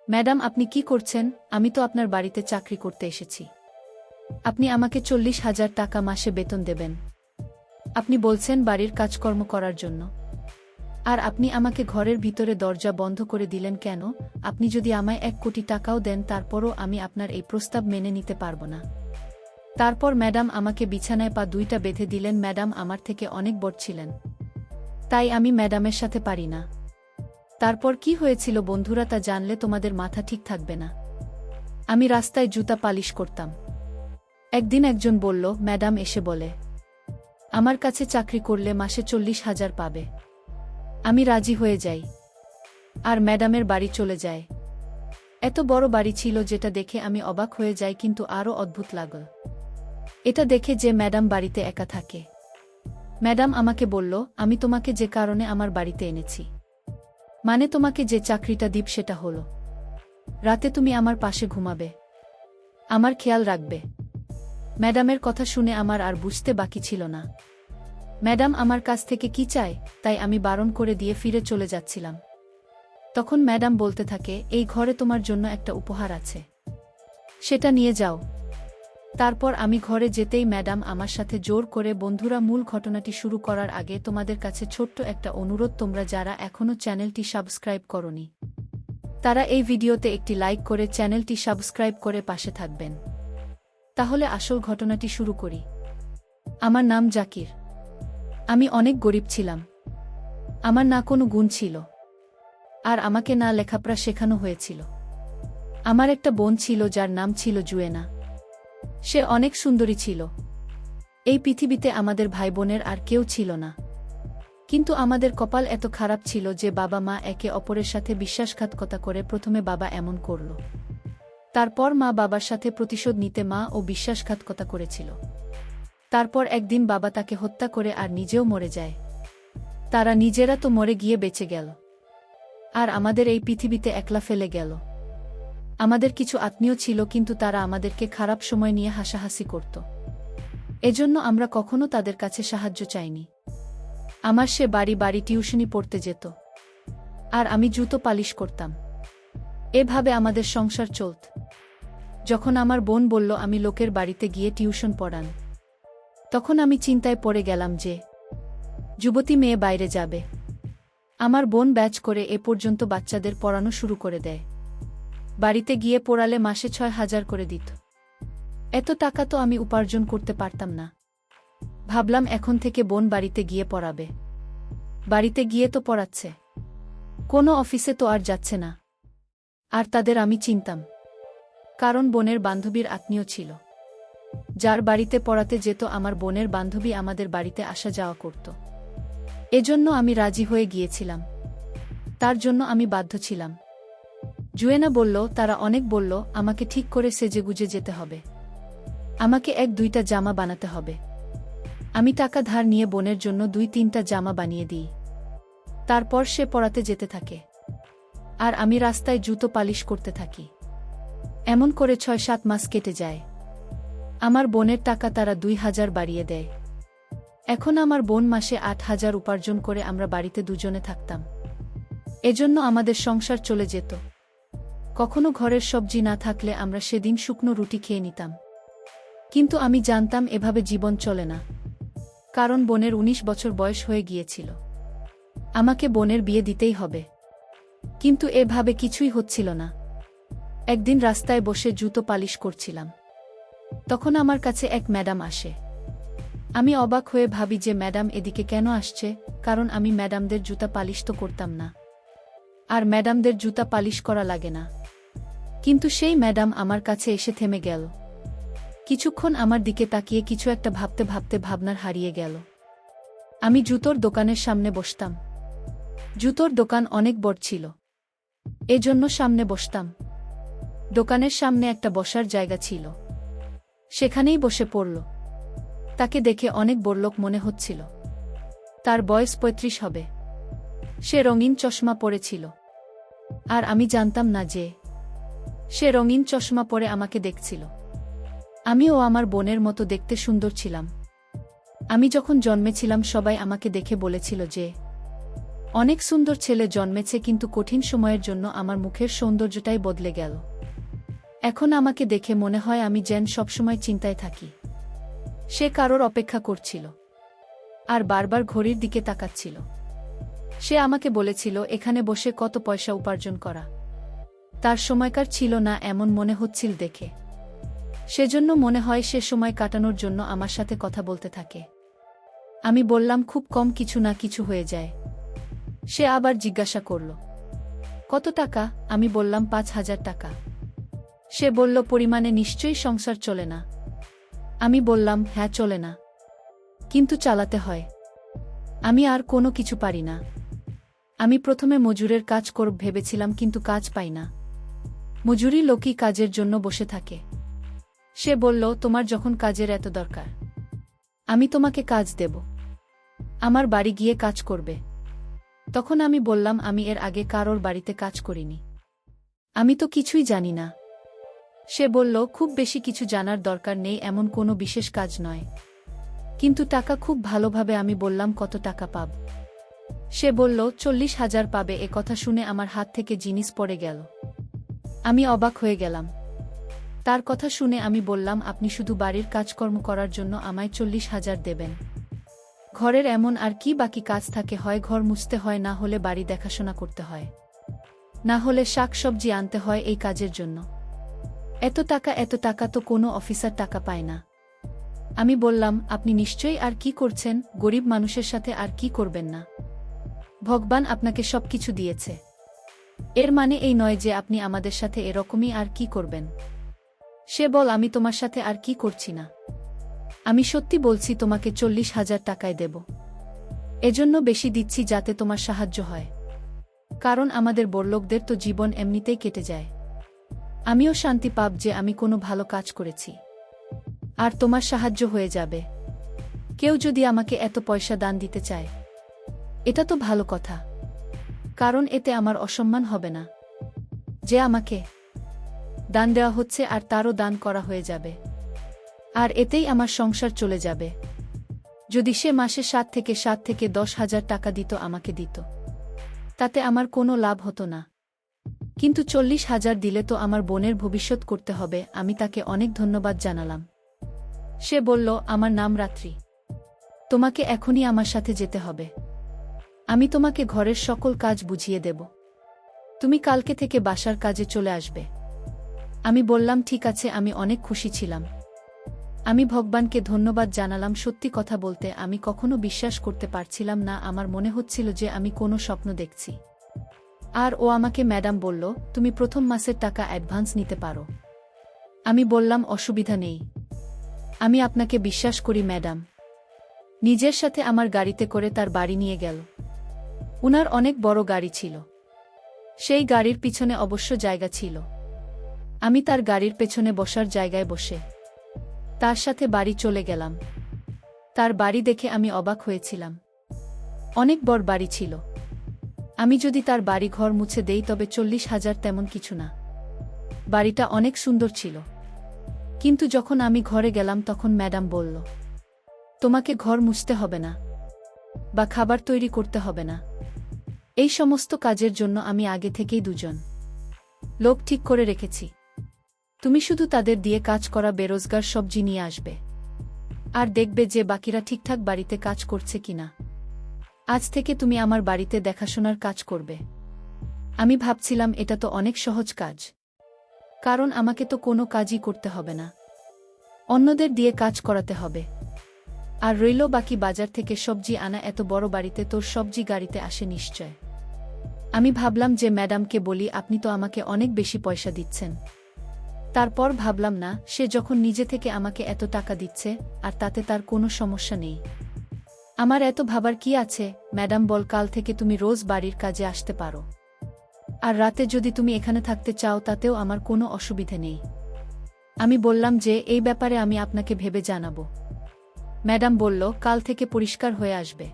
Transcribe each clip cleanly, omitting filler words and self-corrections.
Madam, আপনি কি করছেন? আমি তো আপনার বাড়িতে চাকরি করতে এসেছি। আপনি আমাকে 40,000 টাকা মাসে বেতন দেবেন। আপনি বলছেন বাড়ির কাজকর্ম করার জন্য। আর আপনি আমাকে ঘরের ভিতরে দরজা বন্ধ করে দিলেন কেন? আপনি যদি আমায় 1 কোটি টাকাও দেন তারপরও আমি আপনার এই প্রস্তাব মেনে নিতে পারব না। তারপর ম্যাডাম আমাকে বিছানায় পা দুইটা বেঁধে দিলেন। ম্যাডাম আমার থেকে অনেক বড় ছিলেন, তাই আমি ম্যাডামের সাথে পারি না। তারপর কি হয়েছিল বন্ধুরা, তা জানলে তোমাদের মাথা ঠিক থাকবে না। আমি রাস্তায় জুতা পালিশ করতাম। একদিন একজন বলল, ম্যাডাম এসে বলে, আমার কাছে চাকরি করলে মাসে 40,000 পাবে। আমি রাজি হয়ে যাই আর ম্যাডামের বাড়ি চলে যায়। এত বড় বাড়ি ছিল যেটা দেখে আমি অবাক হয়ে যাই, কিন্তু আরও অদ্ভুত লাগল এটা দেখে যে ম্যাডাম বাড়িতে একা থাকে। ম্যাডাম আমাকে বলল, আমি তোমাকে যে কারণে আমার বাড়িতে এনেছি, মানে তোমাকে যে চাকরিটা দিব সেটা হলো রাতে তুমি আমার পাশে ঘুমাবে, আমার খেয়াল রাখবে। ম্যাডামের কথা শুনে আমার আর বুঝতে বাকি ছিল না ম্যাডাম আমার কাছ থেকে কি চায়, তাই আমি বারণ করে দিয়ে ফিরে চলে যাচ্ছিলাম। তখন ম্যাডাম বলতে থাকে, এই ঘরে তোমার জন্য একটা উপহার আছে, সেটা নিয়ে যাও। তারপর আমি ঘরে যেতেই ম্যাডাম আমার সাথে জোর করে। বন্ধুরা, মূল ঘটনাটি শুরু করার আগে তোমাদের কাছে ছোট্ট একটা অনুরোধ, তোমরা যারা এখনও চ্যানেলটি সাবস্ক্রাইব করনি তারা এই ভিডিওতে একটি লাইক করে চ্যানেলটি সাবস্ক্রাইব করে পাশে থাকবেন। তাহলে আসল ঘটনাটি শুরু করি। আমার নাম জাকির। আমি অনেক গরিব ছিলাম। আমার না কোনো গুণ ছিল, আর আমাকে না লেখাপড়া শেখানো হয়েছিল। আমার একটা বোন ছিল যার নাম ছিল জুয়েনা। সে অনেক সুন্দরী ছিল। এই পৃথিবীতে আমাদের ভাই বোনের আর কেউ ছিল না। কিন্তু আমাদের কপাল এত খারাপ ছিল যে বাবা মা একে অপরের সাথে বিশ্বাসঘাতকতা করে। প্রথমে বাবা এমন করল, তারপর মা বাবার সাথে প্রতিশোধ নিতে মা ও বিশ্বাসঘাতকতা করেছিল। তারপর একদিন বাবা তাকে হত্যা করে আর নিজেও মরে যায়। তারা নিজেরা তো মরে গিয়ে বেঁচে গেল, আর আমাদের এই পৃথিবীতে একলা ফেলে গেল। আমাদের কিছু আত্মীয় ছিল, কিন্তু তারা আমাদেরকে খারাপ সময় নিয়ে হাসাহাসি করত। এজন্য আমরা কখনো তাদের কাছে সাহায্য চাইনি। আমার সে বাড়ি বাড়ি টিউশনি পড়তে যেত, আর আমি জুতো পালিশ করতাম। এভাবে আমাদের সংসার চলত। যখন আমার বোন বলল আমি লোকের বাড়িতে গিয়ে টিউশন পড়ান, তখন আমি চিন্তায় পড়ে গেলাম যে যুবতী মেয়ে বাইরে যাবে। আমার বোন ব্যাচ করে এ পর্যন্ত বাচ্চাদের পড়ানো শুরু করে দেয়। বাড়িতে গিয়ে পড়ালে মাসে 6,000 করে দিত। এত টাকা তো আমি উপার্জন করতে পারতাম না। ভাবলাম এখন থেকে বোন বাড়িতে গিয়ে পড়াবে। বাড়িতে গিয়ে তো পড়াচ্ছে, কোনো অফিসে তো আর যাচ্ছে না। আর তাদের আমি চিনতাম, কারণ বোনের বান্ধবীর আত্মীয় ছিল। যার বাড়িতে পড়াতে যেত আমার বোনের বান্ধবী আমাদের বাড়িতে আসা যাওয়া করত। এজন্য আমি রাজি হয়ে গিয়েছিলাম। তার জন্য আমি বাধ্য ছিলাম। জুয়েনা বলল, তারা অনেক বলল আমাকে ঠিক করে সেজেগুজে যেতে হবে, আমাকে 1-2টা জামা বানাতে হবে। আমি টাকা ধার নিয়ে বোনের জন্য 2-3টা জামা বানিয়ে দিই। তারপর সে পড়াতে যেতে থাকে, আর আমি রাস্তায় জুতো পালিশ করতে থাকি। এমন করে 6-7 মাস কেটে যায়। আমার বোনের টাকা তারা 2,000 বাড়িয়ে দেয়। এখন আমার বোন মাসে 8,000 উপার্জন করে। আমরা বাড়িতে দুজনে থাকতাম। এজন্য আমাদের সংসার চলে যেত। কখনো ঘরের সবজি না থাকলে আমরা সেদিন শুকনো রুটি খেয়ে নিতাম। কিন্তু আমি জানতাম এভাবে জীবন চলে না, কারণ বোনের 19 বছর বয়স হয়ে গিয়েছিল। আমাকে বোনের বিয়ে দিতেই হবে। কিন্তু এভাবে কিছুই হচ্ছিল না। একদিন রাস্তায় বসে জুতো পালিশ করছিলাম, তখন আমার কাছে এক ম্যাডাম আসে। আমি অবাক হয়ে ভাবি যে ম্যাডাম এদিকে কেন আসছে, কারণ আমি ম্যাডামদের জুতা পালিশ তো করতাম না, আর ম্যাডামদের জুতা পালিশ করা লাগে না। কিন্তু সেই ম্যাডাম আমার কাছে এসে থেমে গেল। কিছুক্ষণ আমার দিকে তাকিয়ে কিছু একটা ভাবতে ভাবতে ভাবনার হারিয়ে গেল। আমি জুতোর দোকানের সামনে বসতাম। জুতোর দোকান অনেক বড় ছিল, এজন্য সামনে বসতাম। দোকানের সামনে একটা বসার জায়গা ছিল, সেখানেই বসে পড়ল। তাকে দেখে অনেক বড়লোক মনে হচ্ছিল। তার বয়স 35 হবে। সে রঙিন চশমা পরেছিল, আর আমি জানতাম না যে সে রঙিন চশমা পরে আমাকে দেখছিল। আমিও আমার বোনের মতো দেখতে সুন্দর ছিলাম। আমি যখন জন্মেছিলাম সবাই আমাকে দেখে বলেছিল যে অনেক সুন্দর ছেলে জন্মেছে, কিন্তু কঠিন সময়ের জন্য আমার মুখের সৌন্দর্যটাই বদলে গেল। এখন আমাকে দেখে মনে হয় আমি যেন সবসময় চিন্তায় থাকি। সে কারোর অপেক্ষা করছিল আর বারবার ঘড়ির দিকে তাকাচ্ছিল। সে আমাকে বলেছিল এখানে বসে কত পয়সা উপার্জন করা তার সময়কার ছিল না, এমন মনে হচ্ছিল দেখে। সেজন্য মনে হয় সে সময় কাটানোর জন্য আমার সাথে কথা বলতে থাকে। আমি বললাম খুব কম, কিছু না কিছু হয়ে যায়। সে আবার জিজ্ঞাসা করল কত টাকা? আমি বললাম 5,000 টাকা। সে বলল পরিমাণে নিশ্চয়ই সংসার চলে না। আমি বললাম হ্যাঁ চলে না, কিন্তু চালাতে হয়। আমি আর কোনো কিছু পারি না। আমি প্রথমে মজুরের কাজ করব ভেবেছিলাম, কিন্তু কাজ পাই না। মজুরি লোকই কাজের জন্য বসে থাকে। সে বলল তোমার যখন কাজের এত দরকার, আমি তোমাকে কাজ দেব, আমার বাড়ি গিয়ে কাজ করবে। তখন আমি বললাম আমি এর আগে কারোর বাড়িতে কাজ করিনি, আমি তো কিছুই জানি না। সে বলল খুব বেশি কিছু জানার দরকার নেই, এমন কোনো বিশেষ কাজ নয়, কিন্তু টাকা খুব ভালোভাবে। আমি বললাম কত টাকা পাব? সে বলল 40,000 পাবে। এ কথা শুনে আমার হাত থেকে জিনিস পড়ে গেল। আমি অবাক হয়ে গেলাম। তার কথা শুনে আমি বললাম আপনি শুধু বাড়ির কাজকর্ম করার জন্য আমায় 40,000 দেবেন? ঘরের এমন আর কি বাকি কাজ থাকে? হয় ঘর মুছতে হয়, না হলে বাড়ি দেখাশোনা করতে হয়, না হলে শাকসবজি আনতে হয় এই কাজের জন্য। এত টাকা তো কোনো অফিসার টাকা পায় না। আমি বললাম আপনি নিশ্চয়ই আর কি করছেন, গরিব মানুষের সাথে আর কি করবেন না? ভগবান আপনাকে সবকিছু দিয়েছে, এর মানে এই নয় যে আপনি আমাদের সাথে এরকমই আর কি করবেন। সে বল আমি তোমার সাথে আর কি করছি না, আমি সত্যি বলছি তোমাকে 40,000 টাকায় দেব। এজন্য বেশি দিচ্ছি যাতে তোমার সাহায্য হয়, কারণ আমাদের বড়লোকদের তো জীবন এমনিতেই কেটে যায়। আমিও শান্তি পাব যে আমি কোনো ভালো কাজ করেছি, আর তোমার সাহায্য হয়ে যাবে। কেউ যদি আমাকে এত পয়সা দান দিতে চায়, এটা তো ভালো কথা, কারণ এতে আমার অসম্মান হবে না। যে আমাকে দান দেওয়া হচ্ছে আর তারও দান করা হয়ে যাবে, আর এতেই আমার সংসার চলে যাবে। যদি সে মাসে 7 থেকে 10,000 টাকা দিত, আমাকে দিত, তাতে আমার কোনো লাভ হতো না। কিন্তু 40,000 দিলে তো আমার বোনের ভবিষ্যৎ করতে হবে। আমি তাকে অনেক ধন্যবাদ জানালাম। সে বলল আমার নাম রাত্রি, তোমাকে এখনই আমার সাথে যেতে হবে। আমি তোমাকে ঘরের সকল কাজ বুঝিয়ে দেব, তুমি কালকে থেকে বাসার কাজে চলে আসবে। আমি বললাম ঠিক আছে। আমি অনেক খুশি ছিলাম। আমি ভগবানকে ধন্যবাদ জানালাম। সত্যি কথা বলতে আমি কখনো বিশ্বাস করতে পারছিলাম না। আমার মনে হচ্ছিল যে আমি কোনো স্বপ্ন দেখছি। আর ও আমাকে ম্যাডাম বলল তুমি প্রথম মাসের টাকা অ্যাডভান্স নিতে পারো। আমি বললাম অসুবিধা নেই, আমি আপনাকে বিশ্বাস করি ম্যাডাম। নিজের সাথে আমার গাড়িতে করে তার বাড়ি নিয়ে গেল। উনার অনেক বড় গাড়ি ছিল, সেই গাড়ির পিছনে অবশ্য জায়গা ছিল। আমি তার গাড়ির পেছনে বসার জায়গায় বসে তার সাথে বাড়ি চলে গেলাম। তার বাড়ি দেখে আমি অবাক হয়েছিলাম, অনেক বড় বাড়ি ছিল। আমি যদি তার বাড়ি ঘর মুছে দেই তবে 40,000 তেমন কিছু না। বাড়িটা অনেক সুন্দর ছিল। কিন্তু যখন আমি ঘরে গেলাম তখন ম্যাডাম বলল তোমাকে ঘর মুছতে হবে না বা খাবার তৈরি করতে হবে না। এই সমস্ত কাজের জন্য আমি আগে থেকেই 2 লোক ঠিক করে রেখেছি। তুমি শুধু তাদের দিয়ে কাজ করা বেরোজগার সবজি নিয়ে আসবে, আর দেখবে যে বাকিরা ঠিকঠাক বাড়িতে কাজ করছে কিনা। আজ থেকে তুমি আমার বাড়িতে দেখাশোনার কাজ করবে। আমি ভাবছিলাম এটা তো অনেক সহজ কাজ, কারণ আমাকে তো কোনো কাজই করতে হবে না, অন্যদের দিয়ে কাজ করাতে হবে। আর রইল বাকি বাজার থেকে সবজি আনা। এত বড় বাড়িতে তোর সবজি গাড়িতে আসে নিশ্চয়। আমি ভাবলাম যে ম্যাডামকে বলি আপনি তো আমাকে অনেক বেশি পয়সা দিচ্ছেন। তারপর ভাবলাম না, সে যখন নিজে থেকে আমাকে এত টাকা দিচ্ছে আর তাতে তার কোনো সমস্যা নেই, আমার এত ভাবার কি আছে। ম্যাডাম বল কাল থেকে তুমি রোজ বাড়ির কাজে আসতে পারো, আর রাতে যদি তুমি এখানে থাকতে চাও তাতেও আমার কোনো অসুবিধে নেই। আমি বললাম যে এই ব্যাপারে আমি আপনাকে ভেবে জানাবো। ম্যাডাম বলল কাল থেকে পরিষ্কার হয়ে আসবে,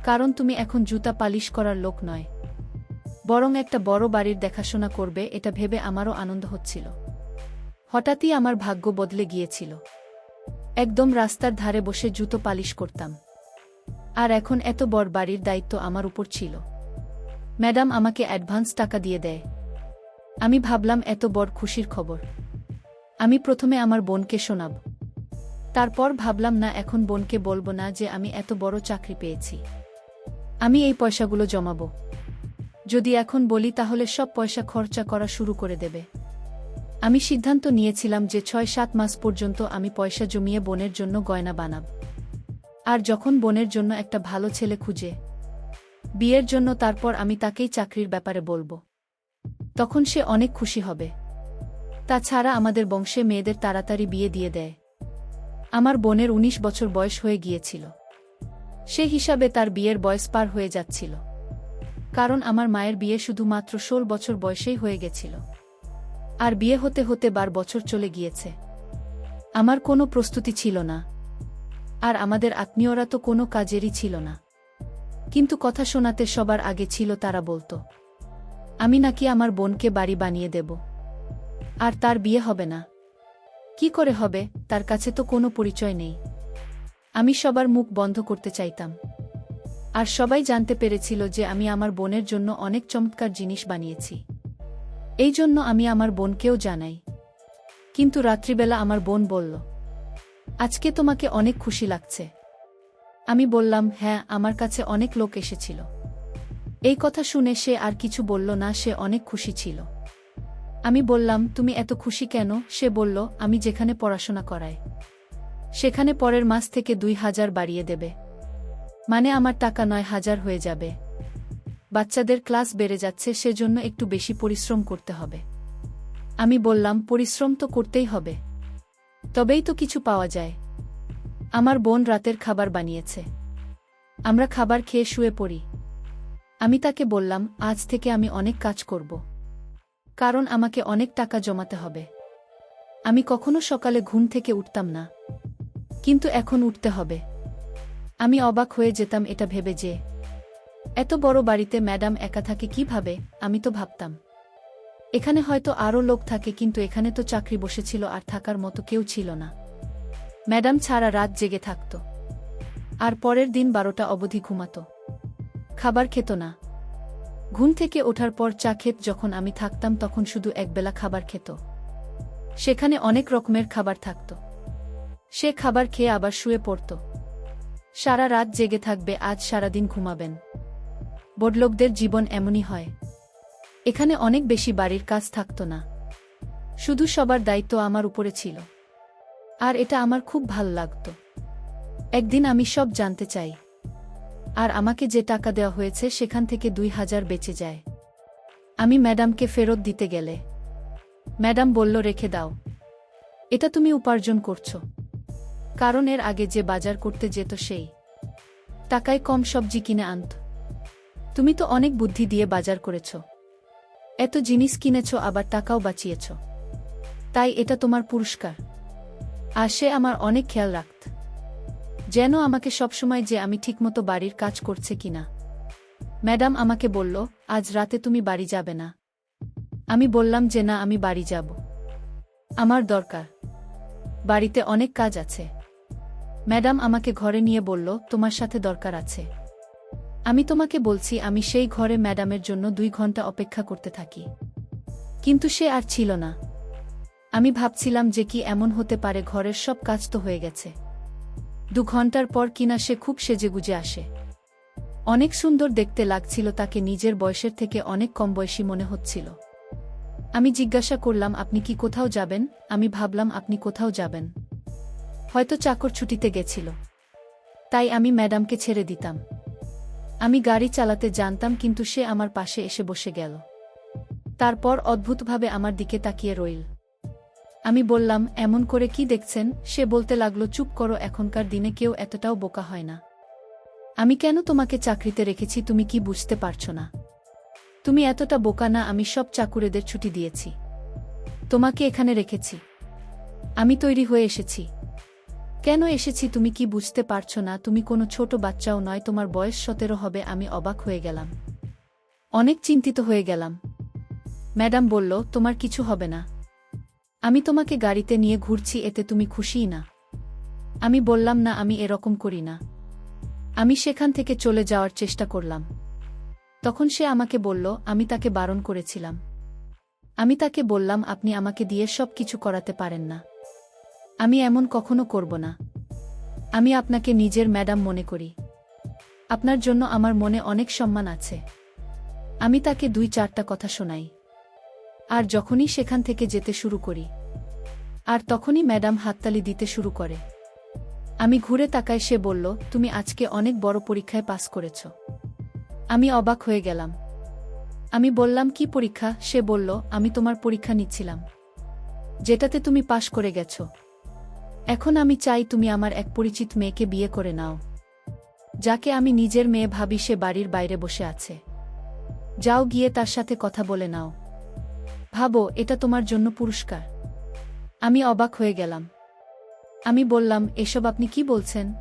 কারণ তুমি এখন জুতা পালিশ করার লোক নয়, বরং একটা বড় বাড়ির দেখাশোনা করবে। এটা ভেবে আমারও আনন্দ হচ্ছিল। হঠাৎই আমার ভাগ্য বদলে গিয়েছিল। একদম রাস্তার ধারে বসে জুতো পালিশ করতাম, আর এখন এত বড় বাড়ির দায়িত্ব আমার উপর ছিল। ম্যাডাম আমাকে অ্যাডভান্স টাকা দিয়ে দেয়। আমি ভাবলাম এত বড় খুশির খবর। আমি প্রথমে আমার বোনকে শোনাব। তারপর ভাবলাম না, এখন বোনকে বলবো না যে আমি এত বড় চাকরি পেয়েছি। আমি এই পয়সাগুলো জমাবো। যদি এখন বলি তাহলে সব পয়সা খরচা করা শুরু করে দেবে। আমি সিদ্ধান্ত নিয়েছিলাম যে ৬-৭ মাস পর্যন্ত আমি পয়সা জমিয়ে বোনের জন্য গয়না বানাব। আর যখন বোনের জন্য একটা ভালো ছেলে খুঁজে বিয়ের জন্য, তারপর আমি তাকেই চাকরির ব্যাপারে বলবো। তখন সে অনেক খুশি হবে। তাছাড়া আমাদের বংশে মেয়েদের তাড়াতাড়ি বিয়ে দিয়ে দেয়। আমার বোনের ১৯ বছর বয়স হয়ে গিয়েছিল। সে হিসাবে তার বিয়ের বয়স পার হয়ে যাচ্ছিল। কারণ আমার মায়ের বিয়ে শুধুমাত্র ১৬ বছর বয়সেই হয়ে গেছিল। আর বিয়ে হতে হতে ১২ বছর চলে গিয়েছে। আমার কোনো প্রস্তুতি ছিল না। আর আমাদের আত্মীয়রা তো কোনো কাজেরই ছিল না। কিন্তু কথা শোনাতে সবার আগে ছিল তারা বলতো আমি নাকি আমার বোনকে বাড়ি বানিয়ে দেব। আর তার বিয়ে হবে না। কি করে হবে? তার কাছে তো কোনো পরিচয় নেই। আমি সবার মুখ বন্ধ করতে চাইতাম। আর সবাই জানতে পেরেছিল যে আমি আমার বোনের জন্য অনেক চমৎকার জিনিস বানিয়েছি। এই জন্য আমি আমার বোনকেও জানাই। কিন্তু রাত্রিবেলা আমার বোন বলল, আজকে তোমাকে অনেক খুশি লাগছে। আমি বললাম, হ্যাঁ, আমার কাছে অনেক লোক এসেছিল। এই কথা শুনে সে আর কিছু বলল না, সে অনেক খুশি ছিল। আমি বললাম, তুমি এত খুশি কেন? সে বলল, আমি যেখানে পড়াশোনা করাই সেখানে পরের মাস থেকে ২,০০০ বাড়িয়ে দেবে। মানে আমার টাকা ৯,০০০ হয়ে যাবে। বাচ্চাদের ক্লাস বেড়ে যাচ্ছে, সেজন্য একটু বেশি পরিশ্রম করতে হবে। আমি বললাম, পরিশ্রম তো করতেই হবে, তবেই তো কিছু পাওয়া যায়। আমার বোন রাতের খাবার বানিয়েছে। আমরা খাবার খেয়ে শুয়ে পড়ি। আমি তাকে বললাম, আজ থেকে আমি অনেক কাজ করব। কারণ আমাকে অনেক টাকা জমাতে হবে। আমি কখনো সকালে ঘুম থেকে উঠতাম না, কিন্তু এখন উঠতে হবে। আমি অবাক হয়ে যেতাম এটা ভেবে যে এত বড় বাড়িতে ম্যাডাম একা থাকে কিভাবে। আমি তো ভাবতাম এখানে হয়তো আরও লোক থাকে, কিন্তু এখানে তো চাকরি বসেছিল আর থাকার মতো কেউ ছিল না। ম্যাডাম ছাড়া রাত জেগে থাকত। আর পরের দিন ১২টা অবধি ঘুমাত। খাবার খেত না। ঘুম থেকে ওঠার পর চা খেত। যখন আমি থাকতাম তখন শুধু একবেলা খাবার খেত। সেখানে অনেক রকমের খাবার থাকত। সে খাবার খেয়ে আবার শুয়ে পড়ত। সারা রাত জেগে থাকবে, আজ সারাদিন ঘুমাবেন। বড়লোকদের জীবন এমনই হয়। এখানে অনেক বেশি বাড়ির কাজ থাকত না। শুধু সবার দায়িত্ব আমার উপরে ছিল। আর এটা আমার খুব ভাল লাগত। একদিন আমি সব জানতে চাই। আর আমাকে যে টাকা দেওয়া হয়েছে সেখান থেকে ২,০০০ বেঁচে যায়। আমি ম্যাডামকে ফেরত দিতে গেলে ম্যাডাম বলল, রেখে দাও, এটা তুমি উপার্জন করছো। কারণ এর আগে যে বাজার করতে যেত সেই টাকায় কম সবজি কিনে আনত। তুমি তো অনেক বুদ্ধি দিয়ে বাজার করেছ, এত জিনিস কিনেছ, আবার টাকাও বাঁচিয়েছ। তাই এটা তোমার পুরস্কার। আর সে আমার অনেক খেয়াল রাখত, যেন আমাকে সবসময় যে আমি ঠিকমতো বাড়ির কাজ করছে কিনা। ম্যাডাম আমাকে বলল, আজ রাতে তুমি বাড়ি যাবে না। আমি বললাম যে না, আমি বাড়ি যাব। আমার দরকার, বাড়িতে অনেক কাজ আছে। ম্যাডাম আমাকে ঘরে নিয়ে বলল, তোমার সাথে দরকার আছে। আমি তোমাকে বলছি। আমি সেই ঘরে ম্যাডামের জন্য ২ ঘন্টা অপেক্ষা করতে থাকি। কিন্তু সে আর ছিল না। আমি ভাবছিলাম যে কি এমন হতে পারে, ঘরের সব কাজ তো হয়ে গেছে। ২ ঘন্টার পর কিনা সে খুব সেজেগুজে আসে। অনেক সুন্দর দেখতে লাগছিল তাকে, নিজের বয়সের থেকে অনেক কম বয়সী মনে হচ্ছিল। আমি জিজ্ঞাসা করলাম, আপনি কি কোথাও যাবেন? আমি ভাবলাম আপনি কোথাও যাবেন, হয়তো চাকর ছুটিতে গেছিল। তাই আমি ম্যাডামকে ছেড়ে দিতাম। আমি গাড়ি চালাতে জানতাম, কিন্তু সে আমার পাশে এসে বসে গেল। তারপর অদ্ভুতভাবে আমার দিকে তাকিয়ে রইল। আমি বললাম, এমন করে কি দেখছেন? সে বলতে লাগলো, চুপ করো, এখনকার দিনে কেউ এতটাও বোকা হয় না। আমি কেন তোমাকে চাকরিতে রেখেছি তুমি কি বুঝতে পারছো না? তুমি এতটা বোকা না। আমি সব চাকুরেদের ছুটি দিয়েছি, তোমাকে এখানে রেখেছি। আমি তৈরি হয়ে এসেছি। কেন এসেছি তুমি কি বুঝতে পারছো না? তুমি কোনো ছোট বাচ্চাও নয়, তোমার বয়স ১৭ হবে। আমি অবাক হয়ে গেলাম, অনেক চিন্তিত হয়ে গেলাম। ম্যাডাম বলল, তোমার কিছু হবে না। আমি তোমাকে গাড়িতে নিয়ে ঘুরছি, এতে তুমি খুশিই না? আমি বললাম, না, আমি এরকম করি না। আমি সেখান থেকে চলে যাওয়ার চেষ্টা করলাম, তখন সে আমাকে বলল, আমি তাকে বারণ করেছিলাম। আমি তাকে বললাম, আপনি আমাকে দিয়ে সব কিছু করাতে পারেন না। আমি এমন কখনো করব না। আমি আপনাকে নিজের ম্যাডাম মনে করি। আপনার জন্য আমার মনে অনেক সম্মান আছে। আমি তাকে ২-৪টা কথা শোনাই। আর যখনই সেখান থেকে যেতে শুরু করি, আর তখনই ম্যাডাম হাততালি দিতে শুরু করে। আমি ঘুরে তাকাই, সে বলল, তুমি আজকে অনেক বড় পরীক্ষায় পাস করেছ। আমি অবাক হয়ে গেলাম। আমি বললাম, কি পরীক্ষা? সে বলল, আমি তোমার পরীক্ষা নিচ্ছিলাম, যেটাতে তুমি পাশ করে গেছ। এখন আমি চাই তুমি আমার এক পরিচিত মেয়েকে বিয়ে করে নাও, যাকে আমি নিজের মেয়ে ভাবি। সে বাড়ির বাইরে বসে আছে। যাও, গিয়ে তার সাথে কথা বলে নাও। ভাবো, এটা তোমার জন্য পুরস্কার। আমি অবাক হয়ে গেলাম। আমি বললাম, এসব আপনি কি বলছেন?